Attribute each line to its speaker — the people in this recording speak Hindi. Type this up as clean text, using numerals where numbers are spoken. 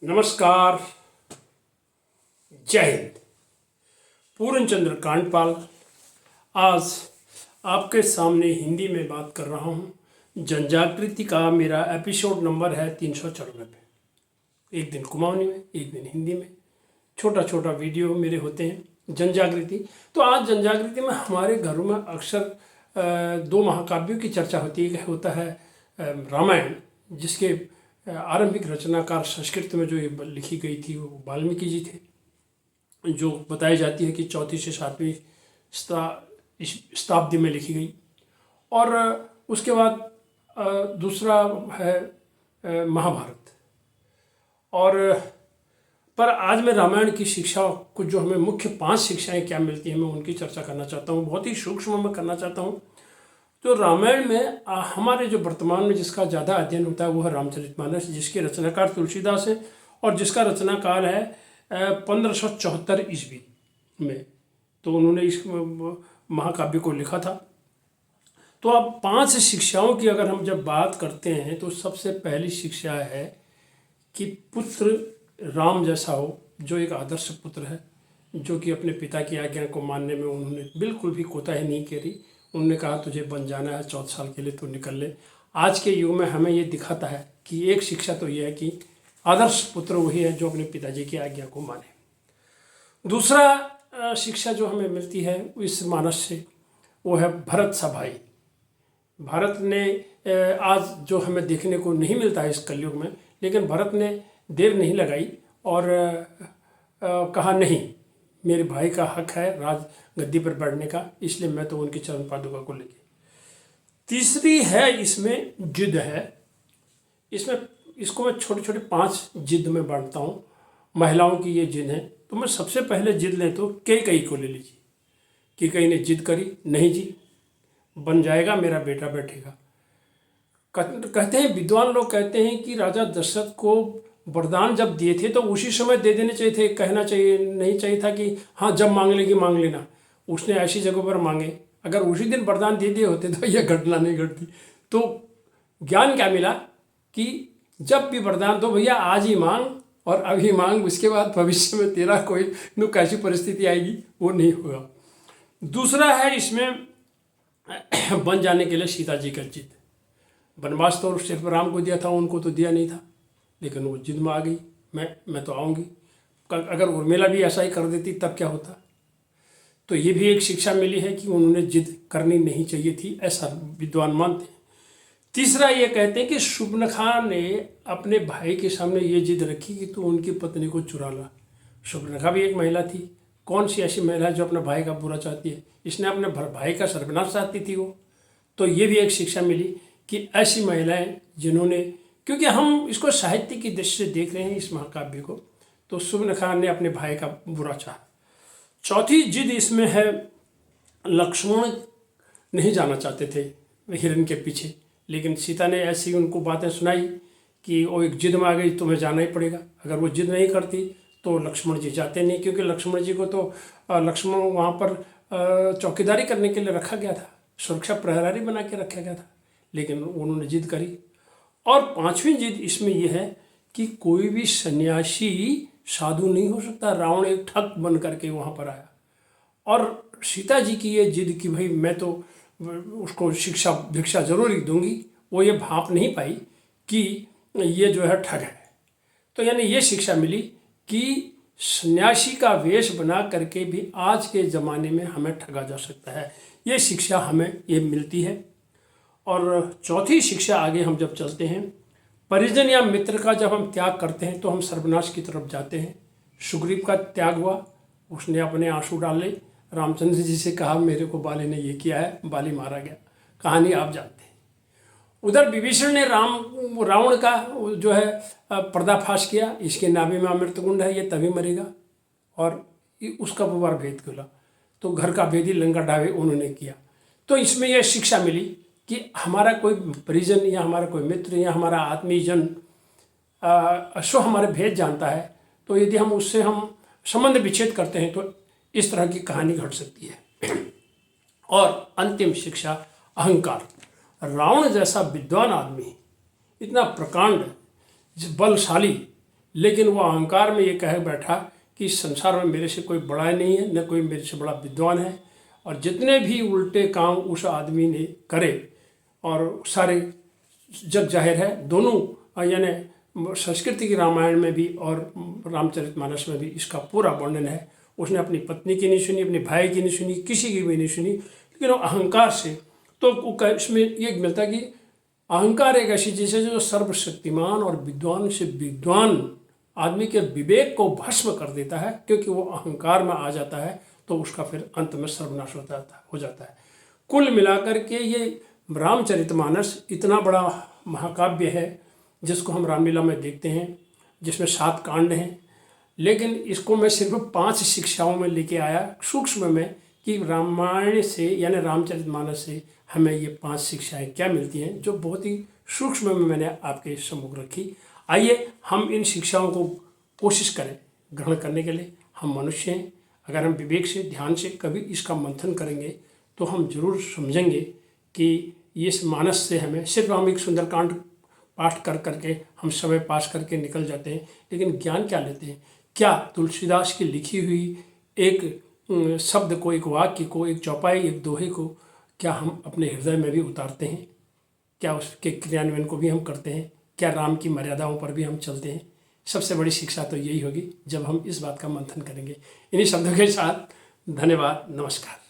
Speaker 1: नमस्कार। जय हिंद। पूर्णचंद्र कांडपाल आज आपके सामने हिंदी में बात कर रहा हूँ। जनजागृति का मेरा एपिसोड नंबर है 394। एक दिन कुमाऊनी में, एक दिन हिंदी में, छोटा छोटा वीडियो मेरे होते हैं। जनजागृति तो आज जनजागृति में हमारे घरों में अक्सर दो महाकाव्यों की चर्चा होती है। होता है रामायण, जिसके आरंभिक रचनाकार संस्कृत में जो ये लिखी गई थी वो वाल्मीकि जी थे, जो बताई जाती है कि 4वीं से 7वीं शताब्दी में लिखी गई। और उसके बाद दूसरा है महाभारत। और पर आज मैं रामायण की शिक्षा कुछ जो हमें मुख्य 5 शिक्षाएं क्या मिलती हैं, मैं उनकी चर्चा करना चाहता हूँ। बहुत ही सूक्ष्म में करना चाहता हूँ। तो रामायण में हमारे जो वर्तमान में जिसका ज़्यादा अध्ययन होता है वो है रामचरितमानस, जिसके रचनाकार तुलसीदास है और जिसका रचनाकाल है 1574 ईस्वी में। तो उन्होंने इस महाकाव्य को लिखा था। तो अब 5 शिक्षाओं की अगर हम जब बात करते हैं तो सबसे पहली शिक्षा है कि पुत्र राम जैसा हो, जो एक आदर्श पुत्र है, जो कि अपने पिता की आज्ञा को मानने में उन्होंने बिल्कुल भी कोताही नहीं करी। उन्होंने कहा तुझे बन जाना है 14 साल के लिए, तो निकल ले। आज के युग में हमें ये दिखाता है कि एक शिक्षा तो ये है कि आदर्श पुत्र वही है जो अपने पिताजी की आज्ञा को माने। दूसरा शिक्षा जो हमें मिलती है इस मानस से वो है भरत सा भाई। भारत ने आज जो हमें देखने को नहीं मिलता है इस कलयुग में, लेकिन भरत ने देर नहीं लगाई और कहा नहीं, मेरे भाई का हक है राज गद्दी पर बैठने का, इसलिए मैं तो उनकी चरण पादुका को लेके। तीसरी है इसमें जिद है। इसमें इसको मैं छोटे छोटे 5 जिद में बांटता हूँ। महिलाओं की ये जिद है। तो मैं सबसे पहले जिद लें तो कैकई को ले लीजिए। कैकई ने जिद करी, नहीं जी बन जाएगा, मेरा बेटा बैठेगा। कहते हैं, विद्वान लोग कहते हैं कि राजा दशरथ को वरदान जब दिए थे तो उसी समय दे देने चाहिए थे। कहना चाहिए नहीं चाहिए था कि हाँ जब मांग लेगी मांग लेना। उसने ऐसी जगह पर मांगे, अगर उसी दिन वरदान दे दिए होते तो यह घटना नहीं घटती। तो ज्ञान क्या मिला कि जब भी वरदान दो भैया आज ही मांग और अभी मांग, उसके बाद भविष्य में तेरा कोई कैसी परिस्थिति आएगी वो नहीं होगा। दूसरा है इसमें बन जाने के लिए सीता जी का जिद। वनवास तो सिर्फ राम को दिया था, उनको तो दिया नहीं था, लेकिन वो जिद में आ गई, मैं तो आऊँगी। अगर उर्मिला भी ऐसा ही कर देती तब क्या होता। तो ये भी एक शिक्षा मिली है कि उन्होंने जिद करनी नहीं चाहिए थी, ऐसा विद्वान मानते हैं। तीसरा ये कहते हैं कि शूर्पणखा ने अपने भाई के सामने ये जिद रखी कि तू उनकी पत्नी को चुरा ला। शूर्पणखा भी एक महिला थी। कौन सी ऐसी महिला है जो अपने भाई का बुरा चाहती है? इसने अपने भाई का सर्वनाश चाहती थी वो। तो ये भी एक शिक्षा मिली कि ऐसी महिलाएं जिन्होंने, क्योंकि हम इसको साहित्य की दृष्टि से देख रहे हैं इस महाकाव्य को, तो शूर्पणखा ने अपने भाई का बुरा चाहा। चौथी जिद इसमें है, लक्ष्मण नहीं जाना चाहते थे हिरण के पीछे, लेकिन सीता ने ऐसी उनको बातें सुनाई कि वो एक जिद में आ गई, तुम्हें जाना ही पड़ेगा। अगर वो जिद नहीं करती तो लक्ष्मण जी जाते नहीं, क्योंकि लक्ष्मण जी को तो लक्ष्मण वहाँ पर चौकीदारी करने के लिए रखा गया था, सुरक्षा प्रहरी बना के रखा गया था, लेकिन उन्होंने जिद करी। और 5वीं जिद इसमें यह है कि कोई भी सन्यासी साधु नहीं हो सकता। रावण एक ठग बन करके वहाँ पर आया और सीता जी की ये जिद कि भाई मैं तो उसको शिक्षा भिक्षा जरूर ही दूंगी, वो ये भाप नहीं पाई कि ये जो है ठग है। तो यानी ये शिक्षा मिली कि सन्यासी का वेश बना करके भी आज के ज़माने में हमें ठगा जा सकता है। ये शिक्षा हमें ये मिलती है। और चौथी शिक्षा आगे हम जब चलते हैं, परिजन या मित्र का जब हम त्याग करते हैं तो हम सर्वनाश की तरफ जाते हैं। सुग्रीव का त्याग हुआ, उसने अपने आंसू डाले, रामचंद्र जी से कहा मेरे को बाली ने ये किया है, बाली मारा गया। कहानी आप जानते हैं। उधर विभीषण ने रावण का जो है पर्दाफाश किया, इसके नाभि में अमृतकुंड है, ये तभी मरेगा, और उसका बुबार भेद खुला। तो घर का भेदी लंका ढावे उन्होंने किया। तो इसमें यह शिक्षा मिली कि हमारा कोई परिजन या हमारा कोई मित्र या हमारा आत्मीयजन सो हमारे भेद जानता है, तो यदि हम उससे हम संबंध विच्छेद करते हैं तो इस तरह की कहानी घट सकती है। और अंतिम शिक्षा अहंकार। रावण जैसा विद्वान आदमी, इतना प्रकांड बलशाली, लेकिन वो अहंकार में ये कह बैठा कि इस संसार में मेरे से कोई बड़ा नहीं है, न कोई मेरे से बड़ा विद्वान है, और जितने भी उल्टे काम उस आदमी ने करे और सारे जग जाहिर है। दोनों यानी संस्कृति की रामायण में भी और रामचरितमानस में भी इसका पूरा वर्णन है। उसने अपनी पत्नी की नहीं सुनी, अपने भाई की नहीं सुनी, किसी की भी नहीं सुनी, लेकिन वो अहंकार से, तो इसमें ये मिलता कि अहंकार एक ऐसी चीज़ है जो सर्वशक्तिमान और विद्वान से विद्वान आदमी के विवेक को भस्म कर देता है, क्योंकि वो अहंकार में आ जाता है तो उसका फिर अंत में सर्वनाश हो जाता है। कुल मिलाकर के ये रामचरितमानस इतना बड़ा महाकाव्य है जिसको हम रामलीला में देखते हैं, जिसमें 7 कांड हैं, लेकिन इसको मैं सिर्फ 5 शिक्षाओं में लेके आया सूक्ष्म में कि रामायण से यानी रामचरितमानस से हमें ये 5 शिक्षाएं क्या मिलती हैं, जो बहुत ही सूक्ष्म में मैंने आपके सम्मुख रखी। आइए हम इन शिक्षाओं को कोशिश करें ग्रहण करने के लिए। हम मनुष्य हैं, अगर हम विवेक से ध्यान से कभी इसका मंथन करेंगे तो हम जरूर समझेंगे कि इस मानस से हमें, सिर्फ हम एक सुंदरकांड पाठ कर करके हम समय पास करके निकल जाते हैं, लेकिन ज्ञान क्या लेते हैं? क्या तुलसीदास की लिखी हुई एक शब्द को, एक वाक्य को, एक चौपाई, एक दोहे को क्या हम अपने हृदय में भी उतारते हैं? क्या उसके क्रियान्वयन को भी हम करते हैं? क्या राम की मर्यादाओं पर भी हम चलते हैं? सबसे बड़ी शिक्षा तो यही होगी जब हम इस बात का मंथन करेंगे। इन्हीं शब्दों के साथ धन्यवाद, नमस्कार।